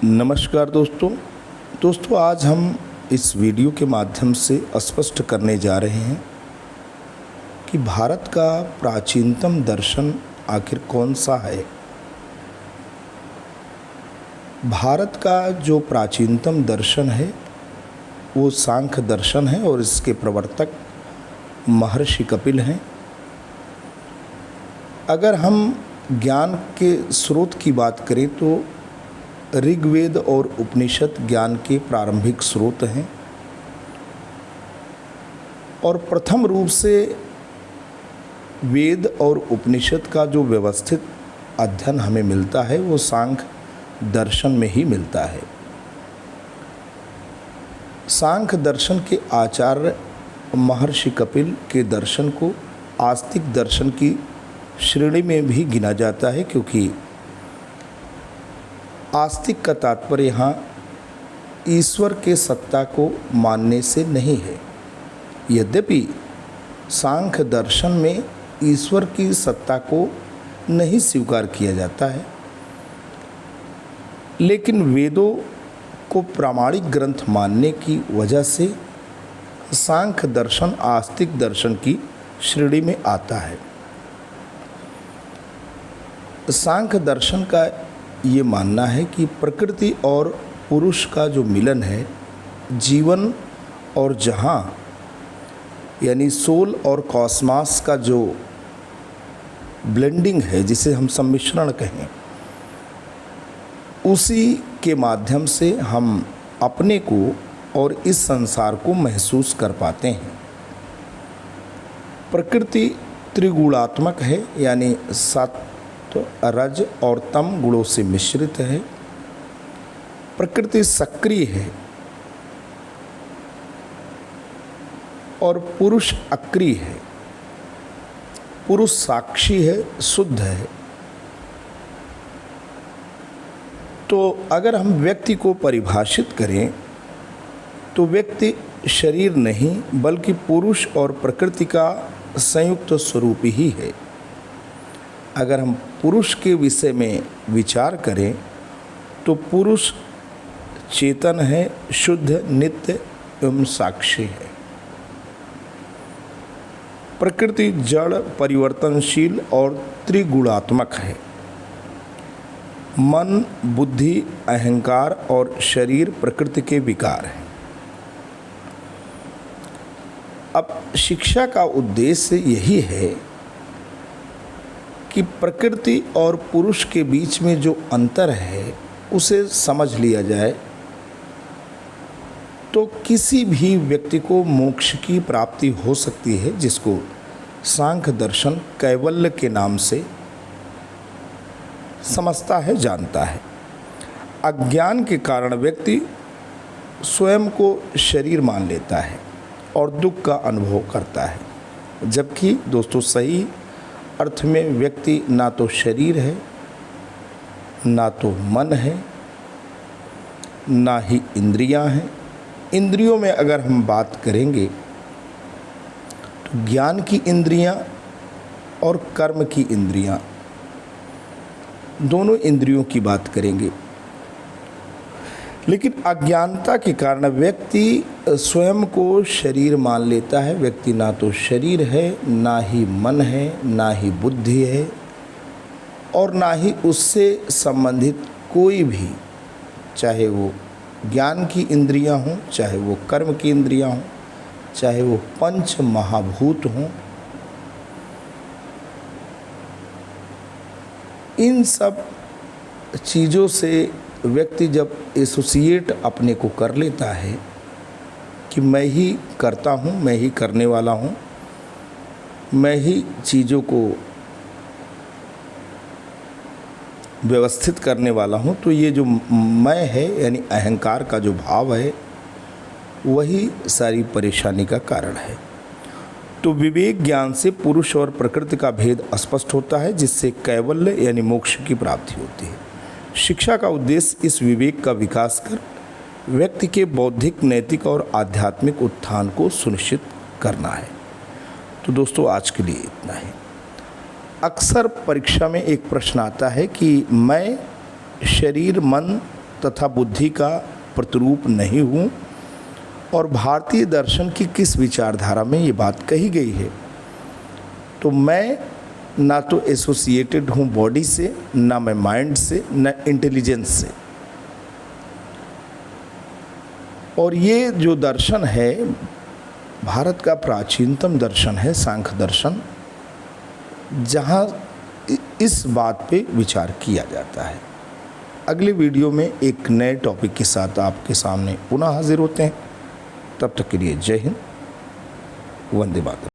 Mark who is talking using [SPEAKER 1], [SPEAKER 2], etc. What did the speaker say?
[SPEAKER 1] नमस्कार दोस्तों आज हम इस वीडियो के माध्यम से स्पष्ट करने जा रहे हैं कि भारत का प्राचीनतम दर्शन आखिर कौन सा है। भारत का जो प्राचीनतम दर्शन है वो सांख्य दर्शन है और इसके प्रवर्तक महर्षि कपिल हैं। अगर हम ज्ञान के स्रोत की बात करें तो ऋग्वेद और उपनिषद ज्ञान के प्रारंभिक स्रोत हैं और प्रथम रूप से वेद और उपनिषद का जो व्यवस्थित अध्ययन हमें मिलता है वो सांख्य दर्शन में ही मिलता है। सांख्य दर्शन के आचार्य महर्षि कपिल के दर्शन को आस्तिक दर्शन की श्रेणी में भी गिना जाता है, क्योंकि आस्तिक का तात्पर्य यहाँ ईश्वर के सत्ता को मानने से नहीं है। यद्यपि सांख्य दर्शन में ईश्वर की सत्ता को नहीं स्वीकार किया जाता है, लेकिन वेदों को प्रामाणिक ग्रंथ मानने की वजह से सांख्य दर्शन आस्तिक दर्शन की श्रेणी में आता है। सांख्य दर्शन का ये मानना है कि प्रकृति और पुरुष का जो मिलन है, जीवन और जहाँ यानी सोल और कॉस्मास का जो ब्लेंडिंग है, जिसे हम सम्मिश्रण कहें, उसी के माध्यम से हम अपने को और इस संसार को महसूस कर पाते हैं। प्रकृति त्रिगुणात्मक है, यानी सत्व रज और तम गुणों से मिश्रित है। प्रकृति सक्रिय है और पुरुष अक्रिय है। पुरुष साक्षी है, शुद्ध है। तो अगर हम व्यक्ति को परिभाषित करें तो व्यक्ति शरीर नहीं बल्कि पुरुष और प्रकृति का संयुक्त स्वरूप ही है। अगर हम पुरुष के विषय में विचार करें तो पुरुष चेतन है, शुद्ध, नित्य एवं साक्षी है। प्रकृति जड़, परिवर्तनशील और त्रिगुणात्मक है। मन, बुद्धि, अहंकार और शरीर प्रकृति के विकार हैं। अब शिक्षा का उद्देश्य यही है कि प्रकृति और पुरुष के बीच में जो अंतर है उसे समझ लिया जाए तो किसी भी व्यक्ति को मोक्ष की प्राप्ति हो सकती है, जिसको सांख्य दर्शन कैवल्य के नाम से समझता है, जानता है। अज्ञान के कारण व्यक्ति स्वयं को शरीर मान लेता है और दुख का अनुभव करता है, जबकि दोस्तों सही अर्थ में व्यक्ति ना तो शरीर है, ना तो मन है, ना ही इंद्रियां हैं। इंद्रियों में अगर हम बात करेंगे तो ज्ञान की इंद्रियां और कर्म की इंद्रियां, दोनों इंद्रियों की बात करेंगे। लेकिन अज्ञानता के कारण व्यक्ति स्वयं को शरीर मान लेता है। व्यक्ति ना तो शरीर है, ना ही मन है, ना ही बुद्धि है और ना ही उससे संबंधित कोई भी, चाहे वो ज्ञान की इंद्रियां हों, चाहे वो कर्म की इंद्रियां हों, चाहे वो पंच महाभूत हों, इन सब चीज़ों से व्यक्ति जब एसोसिएट अपने को कर लेता है कि मैं ही करता हूँ, मैं ही करने वाला हूँ, मैं ही चीज़ों को व्यवस्थित करने वाला हूँ, तो ये जो मैं है यानी अहंकार का जो भाव है वही सारी परेशानी का कारण है। तो विवेक ज्ञान से पुरुष और प्रकृति का भेद स्पष्ट होता है, जिससे कैवल्य यानी मोक्ष की प्राप्ति होती है। शिक्षा का उद्देश्य इस विवेक का विकास कर व्यक्ति के बौद्धिक, नैतिक और आध्यात्मिक उत्थान को सुनिश्चित करना है। तो दोस्तों आज के लिए इतना ही। अक्सर परीक्षा में एक प्रश्न आता है कि मैं शरीर, मन तथा बुद्धि का प्रतिरूप नहीं हूँ और भारतीय दर्शन की किस विचारधारा में ये बात कही गई है, तो मैं ना तो एसोसिएटेड हूँ बॉडी से, ना मैं माइंड से, ना इंटेलिजेंस से। और ये जो दर्शन है भारत का प्राचीनतम दर्शन है सांख्य दर्शन, जहाँ इस बात पे विचार किया जाता है। अगले वीडियो में एक नए टॉपिक के साथ आपके सामने पुनः हाजिर होते हैं। तब तक के लिए जय हिंद, वंदे मातरम।